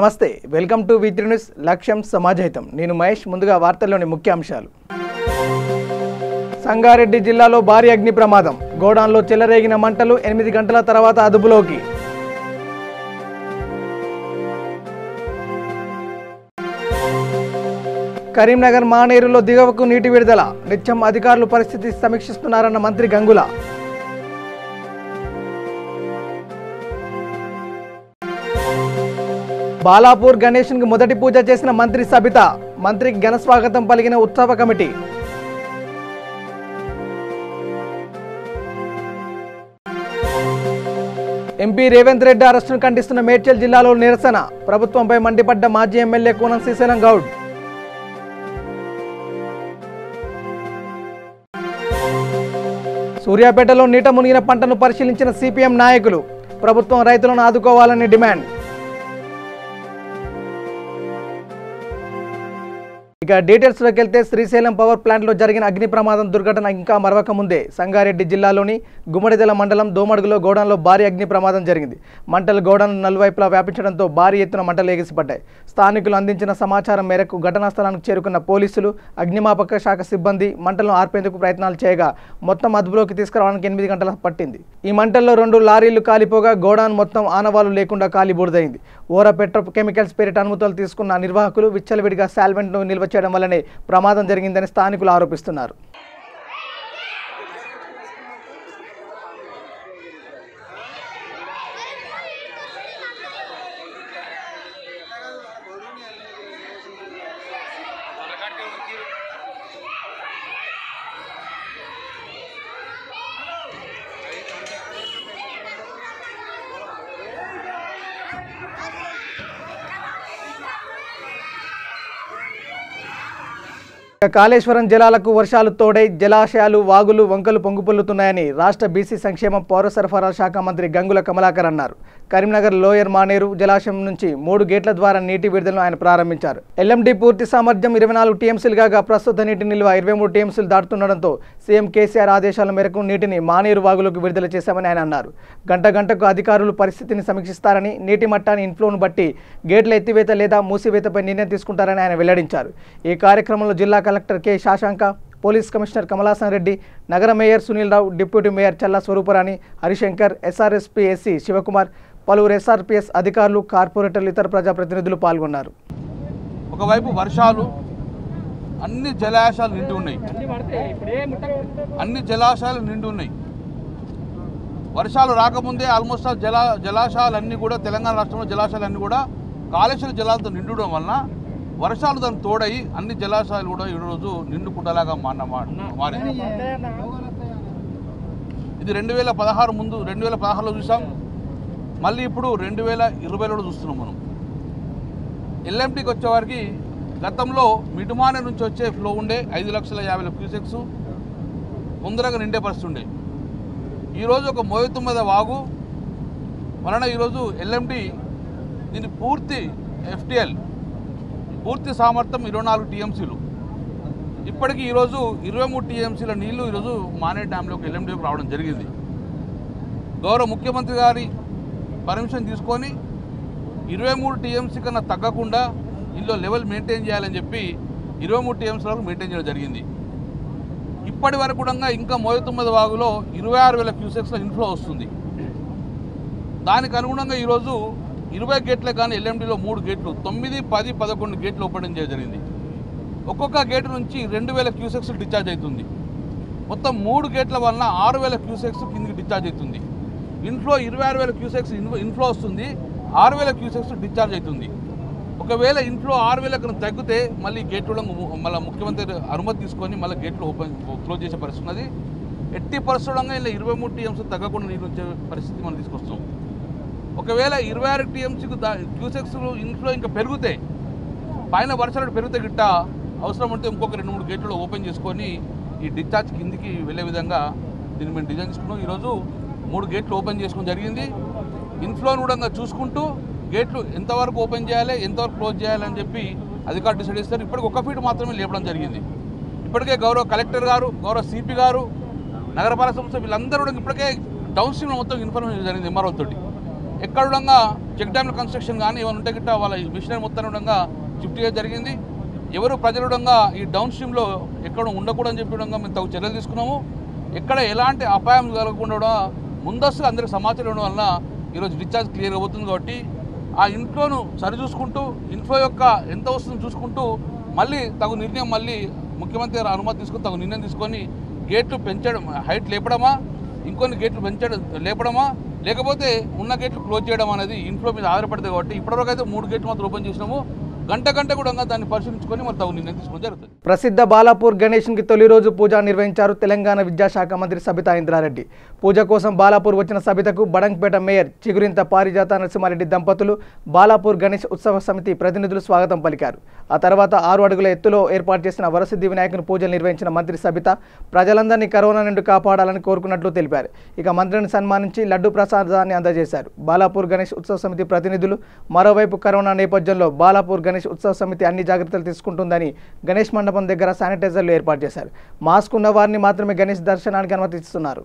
నమస్తే welcome to వి3 news లక్ష్యం సమాజహితం నేను మహేష్ ముందుగా వార్తల్లోని ముఖ్య అంశాలు సంగారెడ్డి జిల్లాలో భారీ అగ్ని ప్రమాదం గోడౌన్లో చెలరేగిన మంటలు 8 గంటల తర్వాత అదుపులోకి కరీంనగర్ మానేరులో దిగువకు నీటి విడుదల నిత్యం అధికారులు పరిస్థితి సమీక్షిస్తున్నారన్న మంత్రి గంగుల బాలాపూర్ గణేష్కు మొదటి పూజ చేసిన మంత్రి సబితా మంత్రికి ఘన స్వాగతం పలికిన ఉత్సవ కమిటీ ఎంపీ రేవంత్ రెడ్డి అరెస్టును ఖండిస్తున్న మేడ్చల్ జిల్లాలో నిరసన ప్రభుత్వంపై మండిపడ్డ మాజీ ఎమ్మెల్యే కూనం శ్రీశైలం గౌడ్ సూర్యాపేటలో నీట మునిగిన పంటను పరిశీలించిన సిపిఎం నాయకులు ప్రభుత్వం రైతులను ఆదుకోవాలని డిమాండ్ ఇక డీటెయిల్స్లోకి వెళ్తే శ్రీశైలం పవర్ ప్లాంట్లో జరిగిన అగ్ని ప్రమాదం దుర్ఘటన ఇంకా మరవక ముందే సంగారెడ్డి జిల్లాలోని గుమ్మడిదెల మండలం దోమడుగులో గోడౌన్లో భారీ అగ్ని ప్రమాదం జరిగింది. మంటలు గోడౌన్ నలువైపులా వ్యాపించడంతో భారీ ఎత్తున మంటలు ఎగిసిపడ్డాయి. స్థానికులు అందించిన సమాచారం మేరకు ఘటనా స్థలానికి చేరుకున్న పోలీసులు అగ్నిమాపక శాఖ సిబ్బంది మంటలను ఆర్పేందుకు ప్రయత్నాలు చేయగా మొత్తం అదుపులోకి తీసుకురావడానికి 8 గంటలు పట్టింది. ఈ మంటల్లో 2 లారీలు కాలిపోగా గోడౌన్ మొత్తం ఆనవాళ్లు లేకుండా కాలి బూడిదైంది. ఓరా పెట్రోకెమికల్స్ పేరిట అనుమతులు తీసుకున్న నిర్వాహకులు విచ్చలవిడిగా సాల్వెంట్ను నిల్వ చేయడం వల్లనే ప్రమాదం జరిగిందని స్థానికులు ఆరోపిస్తున్నారు. కాళేశ్వరం జలాలకు వర్షాలు తోడై జలాశయాలు వాగులు వంకలు పొంగిపొల్లుతున్నాయని రాష్ట్ర బీసీ సంక్షేమ పౌర సరఫరాల శాఖ మంత్రి గంగుల కమలాకర్ అన్నారు. కరీంనగర్ లోయర్ మానేరు జలాశయం నుంచి 3 గేట్ల ద్వారా నీటి విడుదలను ఆయన ప్రారంభించారు. ఎల్ఎండి పూర్తి సామర్థ్యం 24 టీఎంసీలు కాగా ప్రస్తుత నీటి నిల్వ 23 టీఎంసీలు దాటుతుండటంతో సీఎం కేసీఆర్ ఆదేశాల మేరకు నీటిని మానేరు వాగులోకి విడుదల చేశామని ఆయన అన్నారు. గంటకు అధికారులు పరిస్థితిని సమీక్షిస్తారని నీటి మట్టాన్ని ఇన్ఫ్లోను బట్టి గేట్ల ఎత్తివేత లేదా మూసివేతపై నిర్ణయం తీసుకుంటారని ఆయన వెల్లడించారు. ఈ కార్యక్రమంలో జిల్లా collector K Shashanka, police commissioner Kamalasan Reddy, నగర mayor Sunil Rao, deputy mayor Challa Swaruparani, Harishankar, SRSP SC Shivakumar, పలువురు ఎస్ఆర్పీఎస్ అధికారులు, కార్పొరేటర్లు, ఇతర ప్రజాప్రతినిధులు పాల్గొన్నారు. ఒకవైపు వర్షాలు, అన్ని జలాశయాలు నిండి ఉన్నాయి. వర్షాలు రాకముందే ఆల్మోస్ట్ జలాశయాలన్నీ కూడా తెలంగాణ రాష్ట్రంలో జలాశయాలన్నీ కూడా కాళేశ్వరం జలాలతో నిండడం వలన వర్షాలు దాన్ని తోడయి అన్ని జలాశయాలు కూడా ఈరోజు నిండు కుండలాగా మారింది. ఇది 2016 ముందు 2016లో చూసాం, మళ్ళీ ఇప్పుడు 2020లో చూస్తున్నాం. మనం ఎల్ఎంటీకి వచ్చేవారికి గతంలో మిడుమానే నుంచి వచ్చే ఫ్లో ఉండే 5,50,000 క్యూసెక్స్ ముందరగా నిండే పరిస్థితి ఉండే. ఈరోజు ఒక మోయతుమ్మద వాగు వలన ఈరోజు ఎల్ఎంటీ దీని పూర్తి ఎఫ్టీఎల్ పూర్తి సామర్థ్యం 24 టీఎంసీలు. ఇప్పటికీ ఈరోజు 23 టీఎంసీల నీళ్లు ఈరోజు మానే డ్యాంలోకి ఎల్ఎండీకి రావడం జరిగింది. గౌరవ ముఖ్యమంత్రి గారి పర్మిషన్ తీసుకొని 23 టీఎంసీ కన్నా తగ్గకుండా ఇందులో లెవెల్ మెయింటైన్ చేయాలని చెప్పి 23 టీఎంసీ వరకు మెయింటైన్ చేయడం జరిగింది. ఇప్పటి వరకు కూడా ఇంకా మోయతుమ్మద వాగులో 26,000 క్యూసెక్స్ల ఇన్ఫ్లో వస్తుంది. దానికి అనుగుణంగా ఈరోజు 20 గేట్లే కానీ ఎల్ఎండీలో 3 గేట్లు 9, 10, 11 గేట్లు ఓపెన్ చేయడం జరిగింది. ఒక్కొక్క గేటు నుంచి 2,000 క్యూసెక్స్ డిశ్చార్జ్ అవుతుంది. మొత్తం 3 గేట్ల వలన 6,000 క్యూసెక్స్ కిందికి డిశ్చార్జ్ అవుతుంది. ఇన్ఫ్లో 26,000 క్యూసెక్స్ ఇన్ఫ్లో వస్తుంది, 6,000 క్యూసెక్స్ డిశ్చార్జ్ అవుతుంది. ఒకవేళ ఇన్ఫ్లో 6,000 కన్నా తగ్గితే మళ్ళీ గేట్లలో మళ్ళీ ముఖ్యమంత్రి అనుమతి తీసుకొని మళ్ళీ గేట్లు క్లోజ్ చేసే పరిస్థితి ఉన్నది. ఎట్టి పరిస్థితుల్లో ఇలా 23 టీఎంసీ తగ్గకుండా నీళ్ళు వచ్చే పరిస్థితి మనం తీసుకొస్తాం. ఒకవేళ 26 టీఎంసీకు క్యూసెక్స్ ఇన్ఫ్లో ఇంకా పెరిగితే, పైన వర్షాలు పెరిగితే గిట్ట అవసరం ఉంటే ఇంకొక 2-3 గేట్లు ఓపెన్ చేసుకొని ఈ డిశ్చార్జ్ కిందికి వెళ్ళే విధంగా దీన్ని మేము డిజైన్ చేసుకున్నాం. ఈరోజు 3 గేట్లు ఓపెన్ చేసుకోవడం జరిగింది. ఇన్ఫ్లోను కూడా చూసుకుంటూ గేట్లు ఎంతవరకు ఓపెన్ చేయాలి, ఎంతవరకు క్లోజ్ చేయాలని చెప్పి అధికారులు డిసైడ్ చేస్తారు. ఇప్పటికి 1 ఫీట్ మాత్రమే లేపడం జరిగింది. ఇప్పటికే గౌరవ కలెక్టర్ గారు, గౌరవ సిపి గారు, నగరపాలక సంస్థ వీళ్ళందరూ కూడా ఇప్పటికే డౌన్ స్ట్రీమ్లో మొత్తం ఇన్ఫర్మేషన్ జరిగింది ఎంఆర్ఓ తోటి. ఎక్కడుండగా చెక్ డ్యామ్ల కన్స్ట్రక్షన్ కానీ ఏమైనా ఉంటే గిట్ట వాళ్ళ మిషనరీ మొత్తం ఉండగా షిఫ్ట్ చేయడం జరిగింది. ఎవరు ప్రజలుడంగా ఈ డౌన్ స్ట్రీమ్లో ఎక్కడ ఉండకూడదని చెప్పడంగా మేము తగు చర్యలు తీసుకున్నాము. ఎక్కడ ఎలాంటి అపాయం కలగకుండా ముందస్తుగా అందరికి సమాచారం ఇవ్వడం వల్ల ఈరోజు డిశ్చార్జ్ క్లియర్ అవుతుంది. కాబట్టి ఆ ఇన్ఫ్లోను సరిచూసుకుంటూ ఇన్ఫ్లో యొక్క ఎంత వస్తుందో చూసుకుంటూ మళ్ళీ తగు నిర్ణయం మళ్ళీ ముఖ్యమంత్రి గారు అనుమతి తీసుకుని తగు నిర్ణయం తీసుకొని గేట్లు పెంచడం, హైట్ లేపడమా, ఇంకొన్ని గేట్లు లేపడమా, లేకపోతే ఉన్న గేట్లు క్లోజ్ చేయడం అనేది ఇన్ఫ్లో మీద ఆధారపడుతుంది. కాబట్టి ఇప్పటివరకు అయితే 3 గేట్లు మాత్రం ఓపెన్ చేసినాము. గంట కూడా దాన్ని పరిశీలించుకొని మరి తగు నిర్ణయం తీసుకోవడం జరుగుతుంది. ప్రసిద్ధ బాలాపూర్ గణేష్కి తొలి రోజు పూజ నిర్వహించారు తెలంగాణ విద్యాశాఖ మంత్రి సబితా ఇంద్రారెడ్డి. పూజ కోసం బాలాపూర్ వచ్చిన సబితకు బడంగ్పేట మేయర్ చిగురింత పారిజాత నరసింహారెడ్డి దంపతులు, బాలాపూర్ గణేష్ ఉత్సవ సమితి ప్రతినిధులు స్వాగతం పలికారు. ఆ తర్వాత 6 అడుగుల ఎత్తులో ఏర్పాటు చేసిన వరసిద్ధి వినాయకుని పూజలు నిర్వహించిన మంత్రి సబిత ప్రజలందరినీ కరోనా నుండి కాపాడాలని కోరుకున్నట్లు తెలిపారు. ఇక మంత్రిని సన్మానించి లడ్డు ప్రసాదాన్ని అందజేశారు. బాలాపూర్ గణేష్ ఉత్సవ సమితి ప్రతినిధులు మరోవైపు కరోనా నేపథ్యంలో బాలాపూర్ గణేష్ ఉత్సవ సమితి అన్ని జాగ్రత్తలు తీసుకుంటుందని గణేష్ మండపం దగ్గర శానిటైజర్లు ఏర్పాటు చేశారు. మాస్క్ ఉన్న వారిని మాత్రమే గణేష్ దర్శనానికి అనుమతిస్తున్నారు.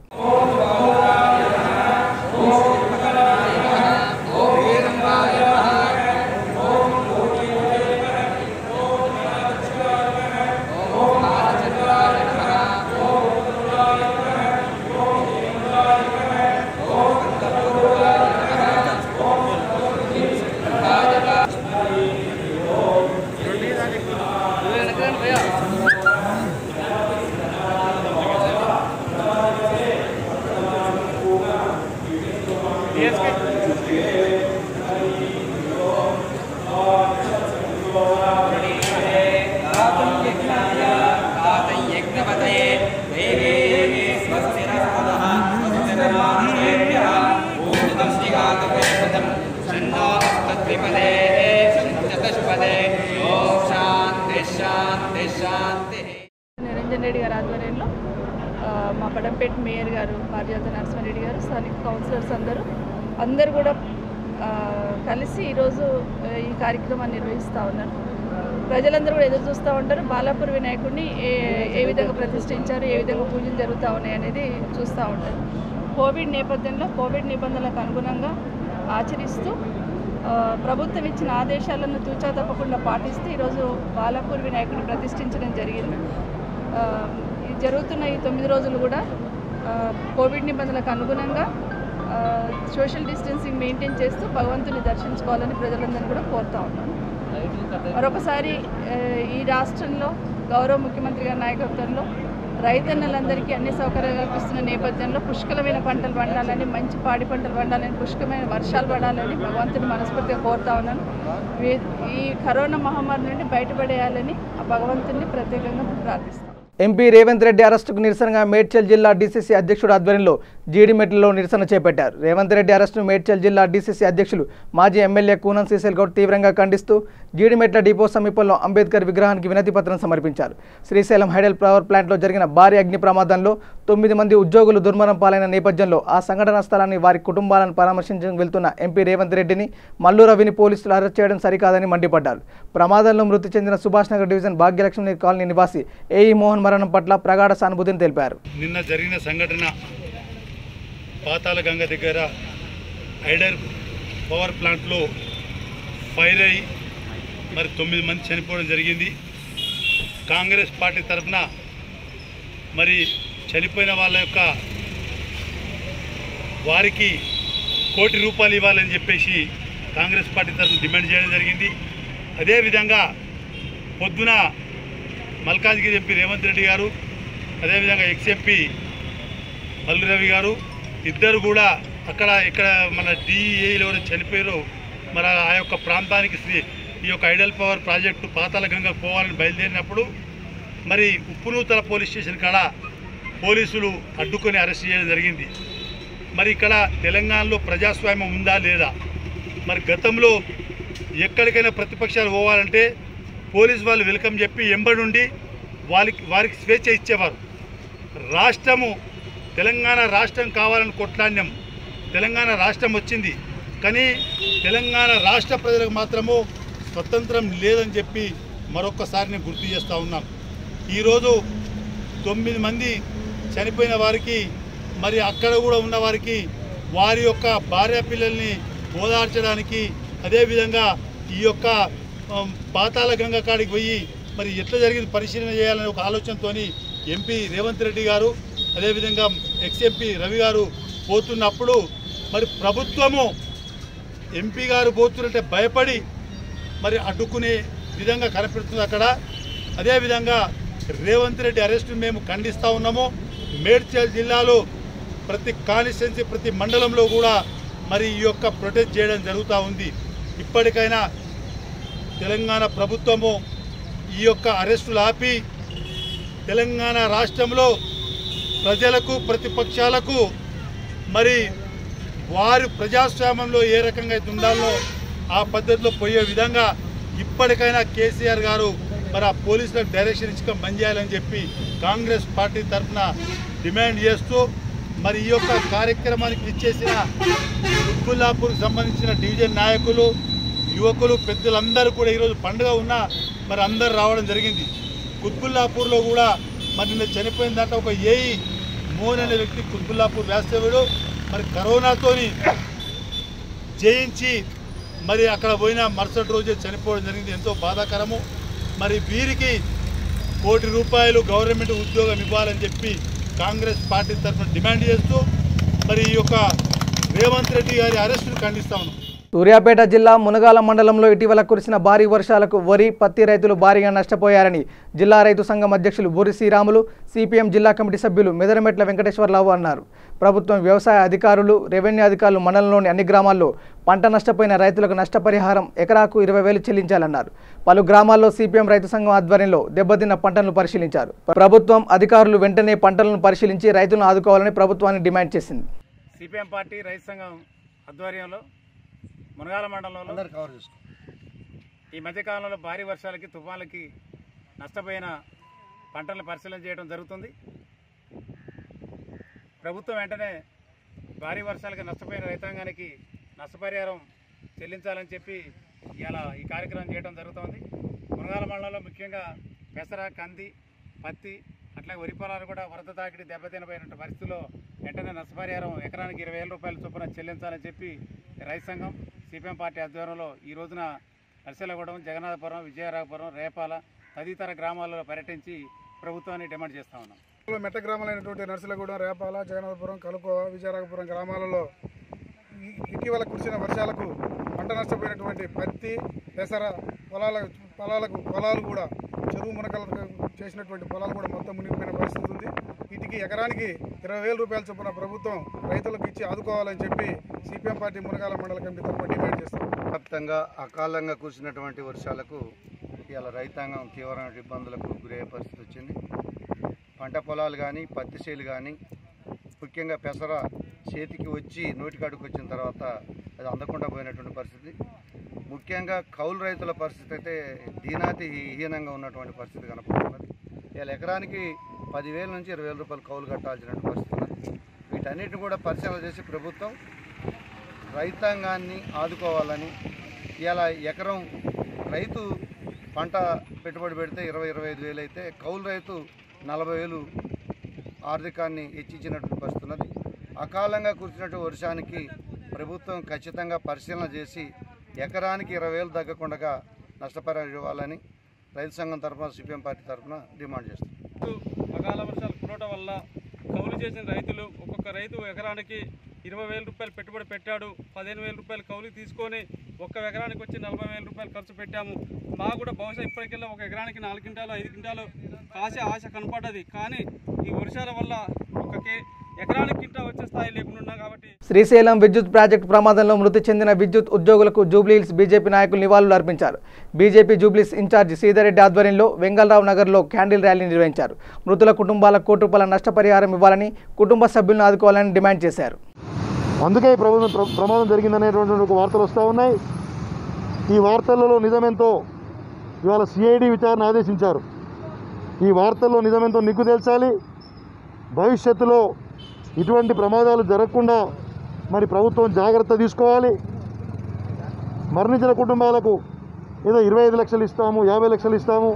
నిరంజన్ రెడ్డి గారి ఆధ్వర్యంలో మా బడంపేట మేయర్ గారు పారిజాత నరసింహారెడ్డి గారు, స్థానిక కౌన్సిలర్స్ అందరూ కూడా కలిసి ఈరోజు ఈ కార్యక్రమాన్ని నిర్వహిస్తూ ఉన్నారు. ప్రజలందరూ కూడా ఎదురు చూస్తూ ఉంటారు. బాలాపూర్ వినాయకుడిని ఏ విధంగా ప్రతిష్ఠించారు, ఏ విధంగా పూజలు జరుగుతూ ఉన్నాయి అనేది చూస్తూ ఉంటారు. కోవిడ్ నేపథ్యంలో కోవిడ్ నిబంధనలకు అనుగుణంగా ఆచరిస్తూ ప్రభుత్వం ఇచ్చిన ఆదేశాలను తూచా తప్పకుండా పాటిస్తూ ఈరోజు బాలాపూర్ వినాయకుడిని ప్రతిష్ఠించడం జరిగింది. జరుగుతున్న ఈ 9 రోజులు కూడా కోవిడ్ నిబంధనలకు అనుగుణంగా సోషల్ డిస్టెన్సింగ్ మెయింటైన్ చేస్తూ భగవంతుని దర్శించుకోవాలని ప్రజలందరినీ కూడా కోరుతూ ఉన్నాను. మరొకసారి ఈ రాష్ట్రంలో గౌరవ ముఖ్యమంత్రి గారి నాయకత్వంలో రైతన్నలందరికీ అన్ని సౌకర్యాలు కల్పిస్తున్న నేపథ్యంలో పుష్కలమైన పంటలు పండాలని, మంచి పాడి పంటలు పండాలని, పుష్కలమైన వర్షాలు పడాలని భగవంతుని మనస్ఫూర్తిగా కోరుతా ఉన్నాను. ఈ కరోనా మహమ్మారి నుండి బయటపడేయాలని ఆ భగవంతుని ప్రత్యేకంగా ప్రార్థిస్తాను. ఎంపీ రేవంత్ రెడ్డి అరెస్టుకు నిరసనగా మేడ్చల్ జిల్లా డీసీసీ అధ్యక్షుడు ఆధ్వర్యంలో జీడిమెట్లలో నిరసన చేపట్టారు. రేవంత్ రెడ్డి అరెస్టును మేడ్చల్ జిల్లా డీసీసీ అధ్యక్షులు మాజీ ఎమ్మెల్యే కూనం సీసెల్ గౌడ్ తీవ్రంగా ఖండిస్తూ జీడిమెట్ల డిపో సమీపంలో అంబేద్కర్ విగ్రహానికి వినతి పత్రం సమర్పించారు. శ్రీశైలం హైడల్ పవర్ ప్లాంట్లో జరిగిన భారీ అగ్ని ప్రమాదంలో 9 మంది ఉద్యోగులు దుర్మరణం పాలైన నేపథ్యంలో ఆ సంఘటనా స్థలాన్ని వారి కుటుంబాలను పరామర్శించడానికి వెళ్తున్న ఎంపీ రేవంత్ రెడ్డిని మల్లు రవిని పోలీసులు అరెస్ట్ చేయడం సరికాదని మండిపడ్డారు. ప్రమాదంలో మృతి చెందిన సుభాష్ నగర్ డివిజన్ భాగ్యలక్ష్మి కాలనీ నివాసి ఏఈ మోహన్ మరణం పట్ల ప్రగాఢ సానుభూతిని తెలిపారు. నిన్న జరిగిన సంఘటన పాతాల గంగ దగ్గర హైడర్ పవర్ ప్లాంట్లో ఫైర్ అయ్యి మరి 9 మంది చనిపోవడం జరిగింది. కాంగ్రెస్ పార్టీ తరఫున మరి చనిపోయిన వాళ్ళ యొక్క వారికి ₹1 కోటి ఇవ్వాలని చెప్పేసి కాంగ్రెస్ పార్టీ తరఫున డిమాండ్ చేయడం జరిగింది. అదేవిధంగా పొద్దున మల్కాజ్గిరి ఎంపీ రేవంత్ రెడ్డి గారు, అదేవిధంగా ఎక్స్ఎంపీ మల్లు రవి గారు ఇద్దరు కూడా ఇక్కడ మన డిఈఏలో ఎవరు చనిపోయారో మరి ఆ యొక్క ప్రాంతానికి ఈ యొక్క హైడల్ పవర్ ప్రాజెక్టు పాతాల గంగకు పోవాలని బయలుదేరినప్పుడు మరి ఉప్పునూతల పోలీస్ స్టేషన్ కాడ పోలీసులు అడ్డుకొని అరెస్ట్ చేయడం జరిగింది. మరి ఇక్కడ తెలంగాణలో ప్రజాస్వామ్యం ఉందా లేదా? మరి గతంలో ఎక్కడికైనా ప్రతిపక్షాలు పోవాలంటే పోలీసు వాళ్ళు వెల్కమ్ చెప్పి ఎంబడుండి వారికి స్వేచ్ఛ ఇచ్చేవారు. తెలంగాణ రాష్ట్రం కావాలని కొట్లాడినాం. తెలంగాణ రాష్ట్రం వచ్చింది, కానీ తెలంగాణ రాష్ట్ర ప్రజలకు మాత్రము స్వతంత్రం లేదని చెప్పి మరొక్కసారి నేను గుర్తు చేస్తూ ఉన్నాం. ఈరోజు 9 మంది చనిపోయిన వారికి మరి అక్కడ కూడా ఉన్న వారికి వారి యొక్క భార్య పిల్లల్ని ఓదార్చడానికి, అదేవిధంగా ఈ యొక్క పాతాళ గంగ కాడికి పోయి మరి ఎట్లా జరిగింది పరిశీలన చేయాలనే ఒక ఆలోచనతో ఎంపీ రేవంత్ రెడ్డి గారు, అదేవిధంగా ఎక్స్ఎంపీ రవి గారు పోతున్నప్పుడు మరి ప్రభుత్వము ఎంపీ గారు పోతున్నట్టే భయపడి మరి అడ్డుకునే విధంగా కనపడుతుంది అక్కడ. అదేవిధంగా రేవంత్ రెడ్డి అరెస్టు మేము ఖండిస్తూ ఉన్నాము. మేడ్చల్ జిల్లాలో ప్రతి కాన్స్టిట్యున్సీ, ప్రతి మండలంలో కూడా మరి ఈ యొక్క ప్రొటెస్ట్ చేయడం జరుగుతూ ఉంది. ఇప్పటికైనా తెలంగాణ ప్రభుత్వము ఈ యొక్క అరెస్టులు ఆపి తెలంగాణ రాష్ట్రంలో ప్రజలకు, ప్రతిపక్షాలకు మరి వారి ప్రజాస్వామ్యంలో ఏ రకంగా అయితే ఉండాలో ఆ పద్ధతిలో పోయే విధంగా ఇప్పటికైనా కేసీఆర్ గారు మరి ఆ పోలీసులకు డైరెక్షన్ ఇచ్చి బంద్ చేయాలని చెప్పి కాంగ్రెస్ పార్టీ తరఫున డిమాండ్ చేస్తూ మరి ఈ యొక్క కార్యక్రమానికి విచ్చేసిన కుత్బుల్లాపూర్కి సంబంధించిన డివిజన్ నాయకులు, యువకులు, పెద్దలందరూ కూడా ఈరోజు పండుగ ఉన్నా మరి అందరు రావడం జరిగింది. కుత్బుల్లాపూర్లో కూడా మరి నిన్న చనిపోయిన దాంట్లో ఒక ఏఈ మోహన్ అనే వ్యక్తి కుత్బుల్లాపూర్ వాస్తవ్యుడు మరి కరోనాతోని జయించి మరి అక్కడ పోయిన మరుసటి రోజే చనిపోవడం జరిగింది. ఎంతో బాధాకరము. మరి వీరికి ₹1 కోటి గవర్నమెంట్ ఉద్యోగం ఇవ్వాలని చెప్పి కాంగ్రెస్ పార్టీ తరఫున డిమాండ్ చేస్తూ మరి ఈ యొక్క రేవంత్ రెడ్డి గారి అరెస్టును ఖండిస్తా ఉన్నాం. సూర్యాపేట జిల్లా మునగాల మండలంలో ఇటీవల కురిసిన భారీ వర్షాలకు వరి, పత్తి రైతులు భారీగా నష్టపోయారని జిల్లా రైతు సంఘం అధ్యక్షులు బూరి శ్రీరాములు, సిపిఎం జిల్లా కమిటీ సభ్యులు మెదరమెట్ల వెంకటేశ్వరరావు అన్నారు. ప్రభుత్వం, వ్యవసాయ అధికారులు, రెవెన్యూ అధికారులు మండలంలోని అన్ని గ్రామాల్లో పంట నష్టపోయిన రైతులకు నష్టపరిహారం ఎకరాకు 20,000 చెల్లించాలన్నారు. పలు గ్రామాల్లో సిపిఎం రైతు సంఘం ఆధ్వర్యంలో దెబ్బతిన్న పంటలను పరిశీలించారు. ప్రభుత్వం, అధికారులు వెంటనే పంటలను పరిశీలించి రైతులను ఆదుకోవాలని ప్రభుత్వాన్ని డిమాండ్ చేసింది. సిపిఎం పార్టీ రైతు సంఘం ఆధ్వర్యంలో మునగాల మండలంలో ఈ మధ్యకాలంలో భారీ వర్షాలకి, తుఫాన్లకి నష్టపోయిన పంటలను పరిశీలన చేయడం జరుగుతుంది. ప్రభుత్వం వెంటనే భారీ వర్షాలకి నష్టపోయిన రైతాంగానికి నష్టపరిహారం చెల్లించాలని చెప్పి ఇలా ఈ కార్యక్రమం చేయడం జరుగుతుంది. మునగాల మండలంలో ముఖ్యంగా పెసర, కంది, పత్తి అట్లా వరి పొలాలు కూడా వరద తాకిడి దెబ్బతినపోయిన పరిస్థితుల్లో వెంటనే నష్టపరిహారం ఎకరానికి 20,000 చొప్పున చెల్లించాలని చెప్పి రైతు సంఘం సిపిఎం పార్టీ ఆధ్వర్యంలో ఈ రోజున నర్సలగూడెం, జగన్నాథపురం, విజయరాఘపురం, రేపాల తదితర గ్రామాల్లో పర్యటించి ప్రభుత్వాన్ని డిమాండ్ చేస్తా ఉన్నాం. మెట్ట గ్రామాలైనటువంటి నర్సలగూడెం, రేపాల, జగన్నాథపురం, కలుకోవ, విజయరాఘపురం గ్రామాలలో ఇటీవల కురిసిన వర్షాలకు పంట నష్టపోయినటువంటి పత్తి, పెసర పొలాలు కూడా చెరువు మునకలకు చేసినటువంటి పొలాలు కూడా మొత్తం మునిగిపోయిన పరిస్థితి ఉంది. వీటికి ఎకరానికి 20,000 చొప్పున ప్రభుత్వం రైతులకు ఇచ్చి ఆదుకోవాలని చెప్పి సిపిఎం పార్టీ మునగాల మండల కమిటీ తరఫున డిమాండ్ చేస్తాం. వ్యాప్తంగా అకాలంగా కురిసినటువంటి వర్షాలకు ఇలా రైతాంగం తీవ్రమైన ఇబ్బందులకు గురయ్యే పరిస్థితి వచ్చింది. పంట పొలాలు కానీ, పత్తి చేలు కానీ, ముఖ్యంగా పెసర చేతికి వచ్చి నోటికాడుకు వచ్చిన తర్వాత అది అందకుండా పోయినటువంటి పరిస్థితి. ముఖ్యంగా కౌలు రైతుల పరిస్థితి అయితే హీనంగా ఉన్నటువంటి పరిస్థితి కనపడుతున్నది. ఇలా ఎకరానికి 10,000 నుంచి 20,000 కౌలు కట్టాల్సిన పరిస్థితి ఉన్నది. వీటన్నిటిని కూడా పరిశీలన చేసి ప్రభుత్వం రైతాంగాన్ని ఆదుకోవాలని, ఇలా ఎకరం రైతు పంట పెట్టుబడి పెడితే 20-25,000 అయితే కౌలు రైతు 40,000 ఆర్థికాన్ని హెచ్చించినటువంటి పరిస్థితి ఉన్నది. అకాలంగా కురిసినటువంటి వర్షానికి ప్రభుత్వం ఖచ్చితంగా పరిశీలన చేసి ఎకరానికి 20,000 తగ్గకుండా నష్టపరిహారం ఇవ్వాలని రైతు సంఘం తరఫున, సిపిఎం పార్టీ తరఫున డిమాండ్ చేస్తాం. అకాల వర్షాలు కురవటం వల్ల కౌలు చేసిన రైతులు ఒక్కొక్క రైతు ఎకరానికి 20,000 పెట్టుబడి పెట్టాడు. 15,000 కౌలు తీసుకొని ఒక్క ఎకరానికి వచ్చి 40,000 ఖర్చు పెట్టాము. మాకు కూడా బహుశా ఇప్పటికెళ్ళా ఒక ఎకరానికి 4 క్వింటాలు 5 క్వింటాలు కాసే ఆశ కనపడ్డది. కానీ ఈ వర్షాల వల్ల ఎకరానికి కింటా వచ్చే స్థాయి లేకుండా కాబట్టి శ్రీశైలం విద్యుత్ ప్రాజెక్టు ప్రమాదంలో మృతి చెందిన విద్యుత్ ఉద్యోగులకు జూబ్లీహిల్స్ బీజేపీ నాయకులు నివాళులు అర్పించారు. బీజేపీ జూబ్లీహిల్స్ ఇన్ఛార్జి శ్రీధర్రెడ్డి ఆధ్వర్యంలో వెంగళరావు నగర్లో క్యాండిల్ ర్యాలీ నిర్వహించారు. మృతుల కుటుంబాలకు ₹1 నష్టపరిహారం ఇవ్వాలని, కుటుంబ సభ్యులను ఆదుకోవాలని డిమాండ్ చేశారు. అందుకే ప్రమాదం జరిగిందనేటువంటి ఒక వార్తలు వస్తూ ఉన్నాయి. ఈ వార్తలలో నిజమెంతో ఇవాళ సిఐడి విచారణ ఆదేశించారు. ఈ వార్తల్లో నిజమెంతో నిగ్గు తేల్చాలి. భవిష్యత్తులో ఇటువంటి ప్రమాదాలు జరగకుండా మరి ప్రభుత్వం జాగ్రత్త తీసుకోవాలి. మరణించిన కుటుంబాలకు ఏదో 25 లక్షలు ఇస్తాము, 50 లక్షలు ఇస్తాము,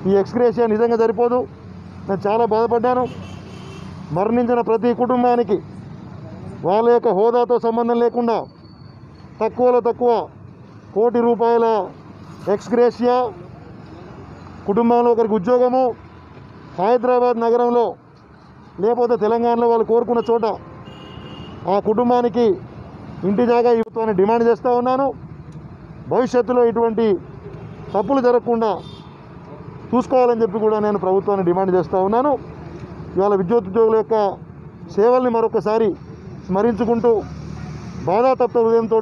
ఈ ఎక్స్గ్రేషియా నిజంగా సరిపోదు. నేను చాలా బాధపడ్డాను. మరణించిన ప్రతి కుటుంబానికి వాళ్ళ యొక్క హోదాతో సంబంధం లేకుండా తక్కువలో తక్కువ ₹1,00,00,000 ఎక్స్గ్రేషియా, కుటుంబంలో ఒకరికి ఉద్యోగము, హైదరాబాద్ నగరంలో లేకపోతే తెలంగాణలో వాళ్ళు కోరుకున్న చోట ఆ కుటుంబానికి ఇంటి జాగా ఇవ్వమని డిమాండ్ చేస్తూ ఉన్నాను. భవిష్యత్తులో ఇటువంటి తప్పులు జరగకుండా చూసుకోవాలని చెప్పి కూడా నేను ప్రభుత్వాన్ని డిమాండ్ చేస్తూ ఉన్నాను. ఇవాళ విద్యుత్ ఉద్యోగుల యొక్క సేవల్ని మరొకసారి స్మరించుకుంటూ బాధాతప్త హృదయంతో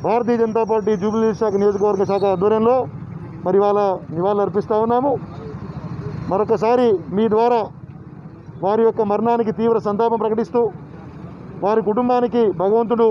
భారతీయ జనతా పార్టీ జూబ్లీ శాఖ నియోజకవర్గ శాఖ ఆధ్వర్యంలో మరి ఇవాళ నివాళులు అర్పిస్తూ ఉన్నాము. మరొకసారి మీ ద్వారా వారి యొక్క మరణానికి తీవ్ర సంతాపం ప్రకటిస్తూ వారి కుటుంబానికి భగవంతుడు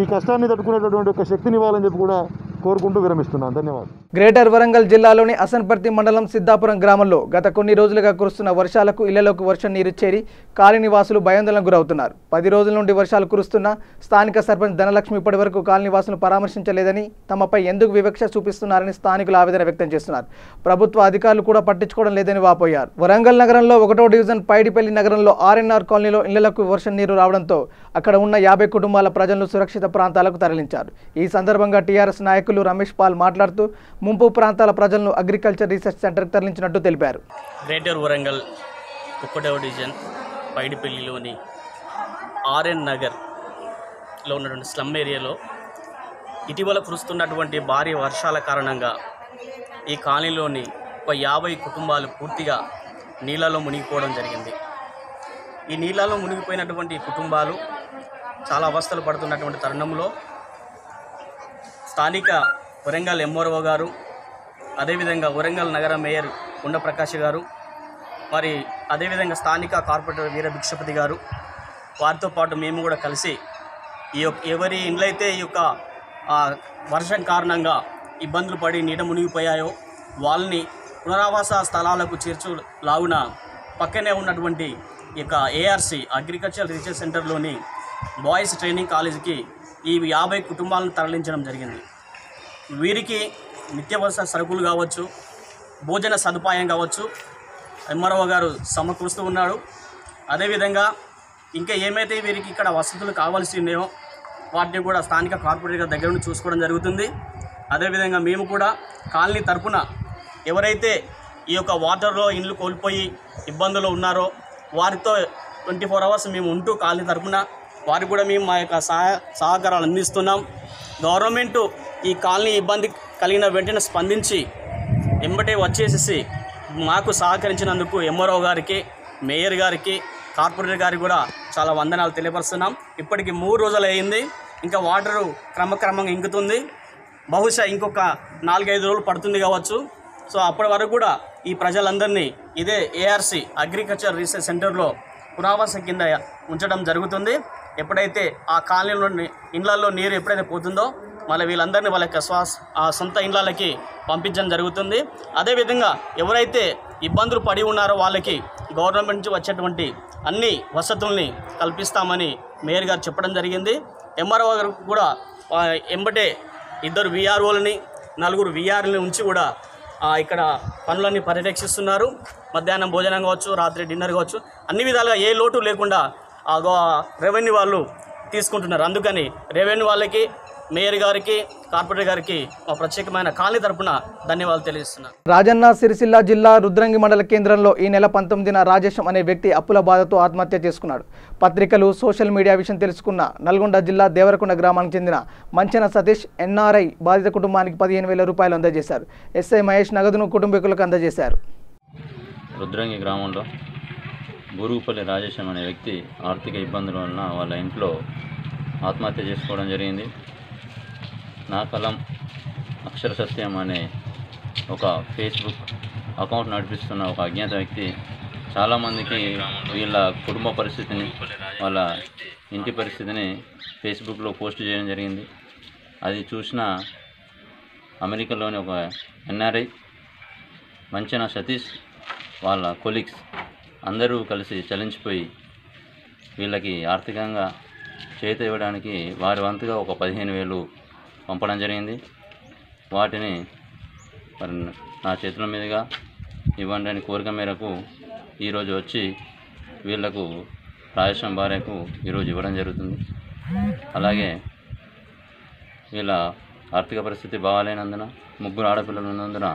ఈ కష్టాన్ని తట్టుకునేటటువంటి ఒక శక్తిని ఇవ్వాలని చెప్పి కూడా కోరుకుంటూ విరమిస్తున్నాను. ధన్యవాదాలు. గ్రేటర్ వరంగల్ జిల్లాలోని అసన్పర్తి మండలం సిద్ధాపురం గ్రామంలో గత కొన్ని రోజులుగా కురుస్తున్న వర్షాలకు ఇళ్లలోకి వర్షం నీరు చేరి కాలనీ నివాసులు భయాందోళనకు గురవుతున్నారు. 10 రోజుల నుండి వర్షాలు కురుస్తున్నా స్థానిక సర్పంచ్ ధనలక్ష్మి ఇప్పటి వరకు కాలనీ నివాసులను పరామర్శించలేదని, తమపై ఎందుకు వివక్ష చూపిస్తున్నారని స్థానికులు ఆవేదన వ్యక్తం చేస్తున్నారు. ప్రభుత్వ అధికారులు కూడా పట్టించుకోవడం లేదని వాపోయారు. వరంగల్ నగరంలో 1వ డివిజన్ పైడిపల్లి నగరంలో ఆర్ఎన్ఆర్ కాలనీలో ఇళ్లలకు వర్షం నీరు రావడంతో అక్కడ ఉన్న 50 కుటుంబాల ప్రజలను సురక్షిత ప్రాంతాలకు తరలించారు. ఈ సందర్భంగా టీఆర్ఎస్ నాయకులు రమేష్ పాల్ మాట్లాడుతూ ముంపు ప్రాంతాల ప్రజలను అగ్రికల్చర్ రీసెర్చ్ సెంటర్కి తరలించినట్టు తెలిపారు. గ్రేటర్ వరంగల్ 1వ డివిజన్ పైడిపల్లిలోని ఆర్ఎన్ నగర్లో ఉన్నటువంటి స్లమ్ ఏరియాలో ఇటీవల కురుస్తున్నటువంటి భారీ వర్షాల కారణంగా ఈ కాలనీలోని ఒక 50 కుటుంబాలు పూర్తిగా నీళ్ళలో మునిగిపోవడం జరిగింది. ఈ నీళ్ళలో మునిగిపోయినటువంటి కుటుంబాలు చాలా అవస్థలు పడుతున్నటువంటి తరుణంలో స్థానిక వరంగల్ ఎంఆర్ఓ గారు, అదేవిధంగా వరంగల్ నగర మేయర్ కొండ ప్రకాష్ గారు, మరి అదేవిధంగా స్థానిక కార్పొరేటర్ వీర భిక్షపతి గారు, వారితో పాటు మేము కూడా కలిసి ఎవరి ఇండ్లైతే ఈ యొక్క వర్షం కారణంగా ఇబ్బందులు పడి నీట మునిగిపోయాయో వాళ్ళని పునరావాస స్థలాలకు చేర్చులాగున పక్కనే ఉన్నటువంటి ఈ యొక్క ఏఆర్సి అగ్రికల్చర్ రీసెర్చ్ సెంటర్లోని బాయ్స్ ట్రైనింగ్ కాలేజీకి ఈ 50 కుటుంబాలను తరలించడం జరిగింది. వీరికి నిత్యావసర సరుకులు కావచ్చు, భోజన సదుపాయం కావచ్చు ఎంఆర్ఓ గారు సమకూరుస్తూ ఉన్నాడు. అదేవిధంగా ఇంకా ఏమైతే వీరికి ఇక్కడ వసతులు కావాల్సి ఉన్నాయో వాటిని కూడా స్థానిక కార్పొరేటర్ దగ్గర నుండి చూసుకోవడం జరుగుతుంది. అదేవిధంగా మేము కూడా కాలనీ తరపున ఎవరైతే ఈ యొక్క వాటర్లో ఇండ్లు కోల్పోయి ఇబ్బందులు ఉన్నారో వారితో 24 అవర్స్ మేము ఉంటూ కాలనీ తరపున వారికి కూడా మేము మా యొక్క సహకారాలు అందిస్తున్నాం. గవర్నమెంటు ఈ కాలనీ ఇబ్బంది కలిగిన వెంటనే స్పందించి ఎంబటే వచ్చేసేసి మాకు సహకరించినందుకు ఎంఆర్ఓ గారికి, మేయర్ గారికి, కార్పొరేటర్ గారికి కూడా చాలా వందనాలు తెలియపరుస్తున్నాం. ఇప్పటికి 3 రోజులు అయింది, ఇంకా వాటరు క్రమక్రమంగా ఇంకుతుంది. బహుశా ఇంకొక 4-5 రోజులు పడుతుంది కావచ్చు. సో అప్పటి వరకు కూడా ఈ ప్రజలందరినీ ఇదే ఏఆర్సి అగ్రికల్చర్ రీసెర్చ్ సెంటర్లో పునరావాసం కింద ఉంచడం జరుగుతుంది. ఎప్పుడైతే ఆ కాలనీలో ఇండ్లలో నీరు ఎప్పుడైతే పోతుందో మళ్ళీ వీళ్ళందరినీ వాళ్ళ యొక్క సొంత ఇండ్లకి పంపించడం జరుగుతుంది. అదేవిధంగా ఎవరైతే ఇబ్బందులు పడి ఉన్నారో వాళ్ళకి గవర్నమెంట్ నుంచి వచ్చేటువంటి అన్ని వసతుల్ని కల్పిస్తామని మేయర్ గారు చెప్పడం జరిగింది. ఎంఆర్ఓ గారు కూడా ఎంబటే 2 విఆర్ఓలని 4 విఆర్లని ఉంచి కూడా ఇక్కడ పనులన్నీ పర్యవేక్షిస్తున్నారు. మధ్యాహ్నం భోజనం కావచ్చు, రాత్రి డిన్నర్ కావచ్చు, అన్ని విధాలుగా ఏ లోటు లేకుండా రెవెన్యూ వాళ్ళు తీసుకుంటున్నారు. అందుకని రెవెన్యూ వాళ్ళకి, మేయర్ గారికి, కార్పొరేటర్ గారికి మా ప్రత్యేకమైన కాలనీ తరపున ధన్యవాదాలు తెలియజేస్తున్నాను. రాజన్న సిరిసిల్ల జిల్లా రుద్రంగి మండల కేంద్రంలో ఈ నెల 19న రాజేశం అనే వ్యక్తి అప్పుల బాధతో ఆత్మహత్య చేసుకున్నాడు. పత్రికలు, సోషల్ మీడియా విషయం తెలుసుకున్న నల్గొండ జిల్లా దేవరకొండ గ్రామానికి చెందిన మంచెన సతీష్ ఎన్ఆర్ఐ బాధిత కుటుంబానికి 15,000 రూపాయలు అందజేశారు. ఎస్ఐ మహేష్ నగదును కుటుంబీకులకు అందజేశారు. రుద్రంగి గ్రామంలో బూరుగుపల్లి రాజేశం అనే వ్యక్తి ఆర్థిక ఇబ్బందుల వలన వాళ్ళ ఇంట్లో ఆత్మహత్య చేసుకోవడం జరిగింది. నా కలం అక్షర సత్యం అనే ఒక ఫేస్బుక్ అకౌంట్ నడిపిస్తున్న ఒక అజ్ఞాత వ్యక్తి చాలామందికి వీళ్ళ కుటుంబ పరిస్థితిని, వాళ్ళ ఇంటి పరిస్థితిని ఫేస్బుక్లో పోస్ట్ చేయడం జరిగింది. అది చూసిన అమెరికాలోని ఒక ఎన్ఆర్ఐ మంచెన సతీష్ వాళ్ళ కొలీగ్స్ అందరూ కలిసి చలించిపోయి వీళ్ళకి ఆర్థికంగా చేతి ఇవ్వడానికి వారి వంతుగా ఒక 15,000 పంపడం జరిగింది. వాటిని మరి నా చేతుల మీదుగా ఇవ్వండి అని కోరిక మేరకు ఈరోజు వచ్చి వీళ్లకు రాజేశం భార్యకు ఈరోజు ఇవ్వడం జరుగుతుంది. అలాగే వీళ్ళ ఆర్థిక పరిస్థితి బాగాలేనందున, ముగ్గురు ఆడపిల్లలు ఉన్నందున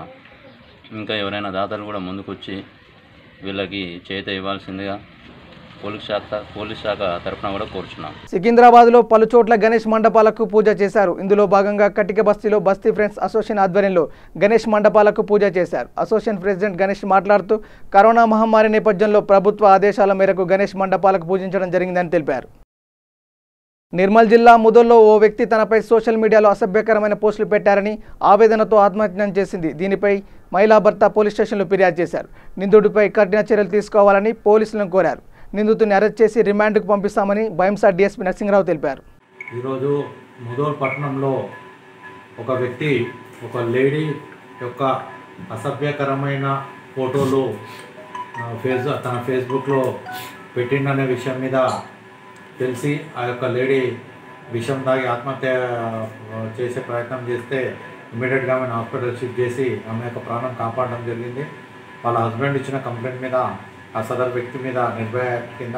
ఇంకా ఎవరైనా దాతలు కూడా ముందుకొచ్చి వీళ్ళకి చేత ఇవ్వాల్సిందిగా పోలీస్ శాఖ తరఫున కూడా కోరుచున్నాం. సికింద్రాబాద్లో పలు చోట్ల గణేష్ మండపాలకు పూజ చేశారు. ఇందులో భాగంగా కటిక బస్తీలో బస్తీ ఫ్రెండ్స్ అసోసియేషన్ ఆధ్వర్యంలో గణేష్ మండపాలకు పూజ చేశారు. అసోసియేషన్ ప్రెసిడెంట్ గణేష్ మాట్లాడుతూ కరోనా మహమ్మారి నేపథ్యంలో ప్రభుత్వ ఆదేశాల మేరకు గణేష్ మండపాలకు పూజించడం జరిగిందని తెలిపారు. నిర్మల్ జిల్లా ముదోల్లో ఓ వ్యక్తి తనపై సోషల్ మీడియాలో అసభ్యకరమైన పోస్టులు పెట్టారని ఆవేదనతో ఆత్మహత్యం చేసింది. దీనిపై మహిళా భర్త పోలీస్ స్టేషన్లో ఫిర్యాదు చేశారు. నిందితుడిపై కఠిన చర్యలు తీసుకోవాలని పోలీసులను కోరారు. నిందితుడిని అరెస్ట్ చేసి రిమాండ్కు పంపిస్తామని భయంసా డీఎస్పీ నరసింహరావు తెలిపారు. ఈరోజు ముదోల్ పట్టణంలో ఒక వ్యక్తి ఒక లేడీ యొక్క అసభ్యకరమైన ఫోటోలు తన ఫేస్బుక్లో పెట్టిండనే విషయం మీద తెలిసి ఆ యొక్క లేడీ విషం తాగి ఆత్మహత్య చేసే ప్రయత్నం చేస్తే ఇమీడియట్గా ఆమెను హాస్పిటల్ షిఫ్ట్ చేసి ఆమె యొక్క ప్రాణం కాపాడడం జరిగింది. వాళ్ళ హస్బెండ్ ఇచ్చిన కంప్లైంట్ మీద ఆ సదరు వ్యక్తి మీద నిర్భయ కింద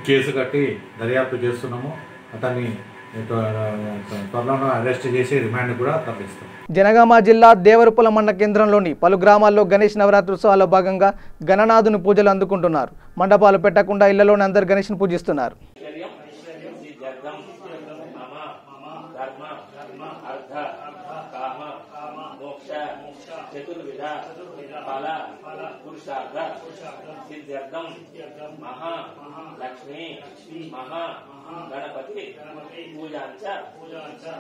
కేసు కట్టి దర్యాప్తు చేస్తున్నాము. అతన్ని త్వరలోనే అరెస్ట్ చేసి రిమాండ్ కూడా తరలిస్తాం. జనగామ జిల్లా దేవరపుల మండల కేంద్రంలోని పలు గ్రామాల్లో గణేష్ నవరాత్రి ఉత్సవాల్లో భాగంగా గణనాథుని పూజలు అందుకుంటున్నారు. మండపాలు పెట్టకుండా ఇళ్లలోనే అందరు గణేష్ను పూజిస్తున్నారు. गणपति पूजांच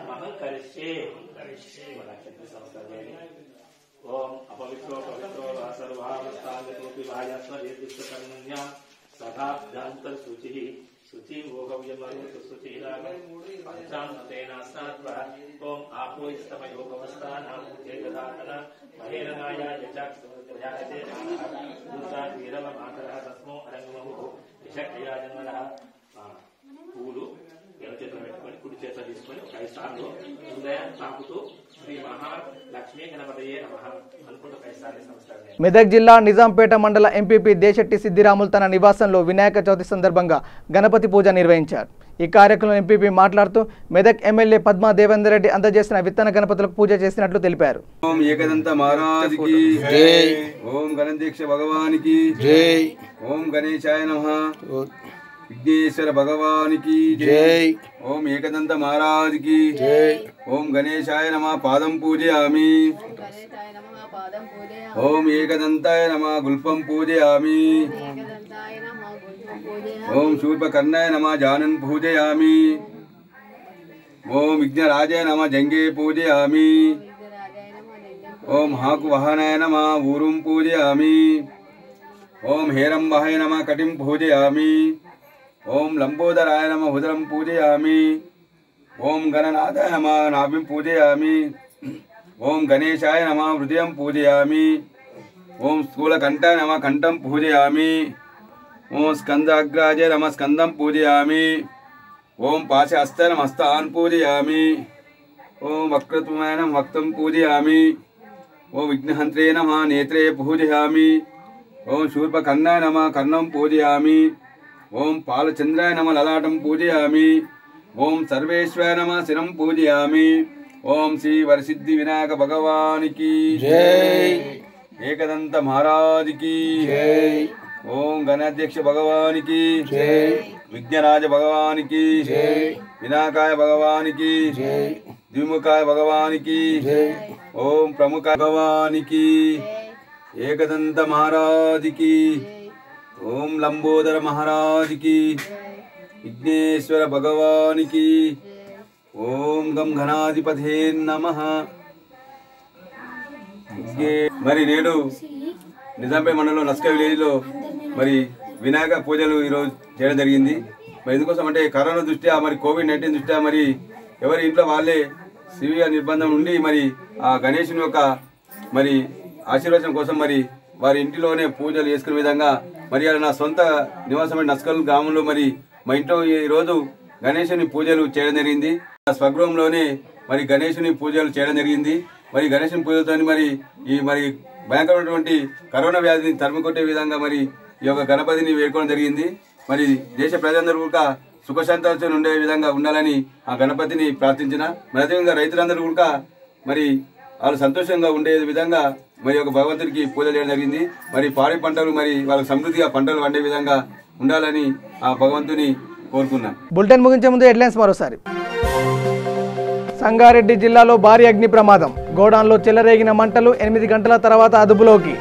महं करिष्ये ओम अपवित्रो पवित्रो सर्वावस्थांगतोपि वायस्वरेदिष्टकर्मण्या सदाभ्यंतर शुचिः शुचिं भोगव्यमरुत शुचिरागं पंचामतेन स्नात्वा ओम आपो इस्तमयो भवस्तानां चेतदातन महेरनाय यचाक्षुर्यायते दूता वीरव मातरः तस्मो अरङ्गमहो विषक्रिया जन्मनः పూలు ఎడ చేతులు పెట్టుకొని కుడి చేతులు తీసుకొని 5 సార్లు ఉదయం తాకుతూ శ్రీ మహాలక్ష్మీ గణపతయే నమః అనుకుంటూ 5 సార్లు నమస్కారం. మెదక్ జిల్లా నిజాంపేట మండల ఎంపీపీ దేశెట్టి సిద్దిరాములు తన నివాసంలో వినాయక చవితి సందర్భంగా గణపతి పూజ నిర్వహించారు. ఈ కార్యక్రమంలో ఎంపీపీ మాట్లాడుతూ మెదక్ ఎమ్మెల్యే పద్మా దేవేందర్ రెడ్డి అందజేసిన విత్తన గణపతులకు పూజ చేసినట్లు తెలిపారు. ఓం ఏకదంత మహారాజ్కి జై, ఓం గణేశ భగవానికి జై, ఓం గణేశాయ నమః, विघ्नेश्वर भगवान की जय, ओम एकदंत महाराज की जय, ओम गणेशाय नमः पादं पूजयामि, ओम एकदंताय नमः गुल्पं पूजयामि, ओम शूर्पकर्णाय नमः जानन् पूजयामि, ओम विघ्नराजाय नमः जंगे पूजयामि, ओम हाकुवाहनाय नमः ऊरुं पूजयामि, ओम हेरंबाहाय नमः कटिं पूजयामि, ओम लंबोदराय नमः उदरं पूजयामि, ओम गणनाथाय नमः नाभिं पूजयामि, ओम गणेशाय नमः हृदयं पूजयामि, ओम स्थूलकण्ठाय नमः कण्ठं पूजयामि, ओम स्कन्दाग्राजाय नमः स्कन्दं पूजयामि, ओम पाशहस्ताय नमः हस्तान् पूजयामि, ओम वक्रतुण्डाय नमः वक्त्रं पूजयामि, ओम विघ्नहन्त्रे नमः नेत्रे पूजयामि, ओम शूर्पकर्णाय नमः कर्णं पूजयामि, ओम पालचंद्राय नमः ललाटं पूजयामि, ओम सर्वेश्वराय नमः शिरं पूजयामि, ओम श्री वरसिद्धि विनायक भगवान की जय, एकदंत महाराज की जय, ओम गणाध्यक्ष भगवान की जय, विघ्नराज भगवान की जय, विनायकाय भगवान की जय, द्विमुखाय भगवान की जय, ओम प्रमुखाय भगवान की, एकदंत महाराज की, ओम लंबोदर महाराज की, विघ्नेश्वर भगवान की, ओम गम घनाधिपते नमः. మరి నేడు నిజాంపేట మండలంలో నస్క విలేజ్లో మరి వినాయక పూజలు ఈరోజు చేయడం జరిగింది. మరి ఎందుకోసం అంటే కరోనా దృష్ట్యా మరి కోవిడ్-19 దృష్ట్యా మరి ఎవరి ఇంట్లో వాళ్ళే సివియర్ నిర్బంధం ఉండి మరి ఆ గణేశుని యొక్క మరి ఆశీర్వచనం కోసం మరి వారి ఇంటిలోనే పూజలు చేసుకునే విధంగా మరి నా సొంత నివాసమైన నస్కల్ గ్రామంలో మరి మా ఇంట్లో ఈరోజు గణేశుని పూజలు చేయడం జరిగింది. స్వగృహంలోనే మరి గణేశుని పూజలు చేయడం జరిగింది. మరి గణేశుని పూజలతో మరి ఈ మరి భయంకరమైనటువంటి కరోనా వ్యాధిని తరిమికొట్టే విధంగా మరి ఈ యొక్క గణపతిని వేడుకోవడం జరిగింది. మరి దేశ ప్రజలందరూ కూడా సుఖశాంతాలతో ఉండే విధంగా ఉండాలని ఆ గణపతిని ప్రార్థించిన. మరి అదేవిధంగా రైతులందరూ కూడా మరి వాళ్ళు సంతోషంగా ఉండే విధంగా మరి ఒక భగవంతుడికి పూజలు చేయడం జరిగింది. మరి పాడి పంటలు మరి వాళ్ళకి సమృద్ధిగా పంటలు పండే విధంగా ఉండాలని ఆ భగవంతుని కోరుకున్నాను. బులెటిన్ ముగించే ముందు హెడ్లైన్స్ మరోసారి. సంగారెడ్డి జిల్లాలో భారీ అగ్ని ప్రమాదం, గోడాన్లో చెలరేగిన మంటలు 8 గంటల తర్వాత అదుపులోకి.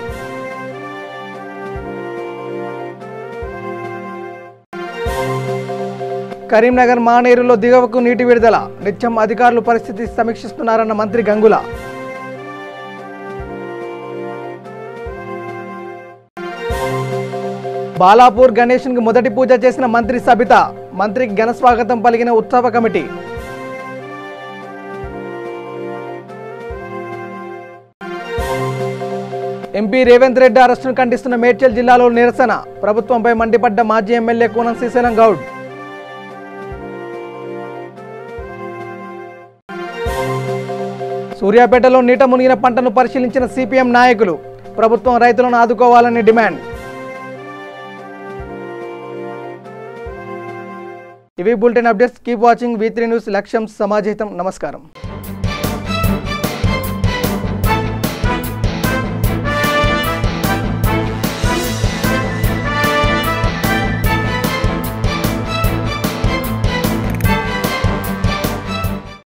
కరీంనగర్ మానేరులో దిగువకు నీటి విడుదల, నిత్యం అధికారులు పరిస్థితి సమీక్షిస్తున్నారన్న మంత్రి గంగుల. బాలాపూర్ గణేష్కి మొదటి పూజ చేసిన మంత్రి సబిత, మంత్రికి ఘన స్వాగతం పలికిన ఉత్సవ కమిటీ. ఎంపీ రేవంత్ రెడ్డి అరెస్టును ఖండిస్తున్న మేడ్చల్ జిల్లాలో నిరసన, ప్రభుత్వంపై మండిపడ్డ మాజీ ఎమ్మెల్యే కూనం శ్రీశైలం గౌడ్. సూర్యాపేటలో నీట మునిగిన పంటను పరిశీలించిన సిపిఎం నాయకులు, ప్రభుత్వం రైతులను ఆదుకోవాలని డిమాండ్. ఇవి bulletin updates. Keep watching V3 news. లక్ష్యం సమాజహితం. నమస్కారం.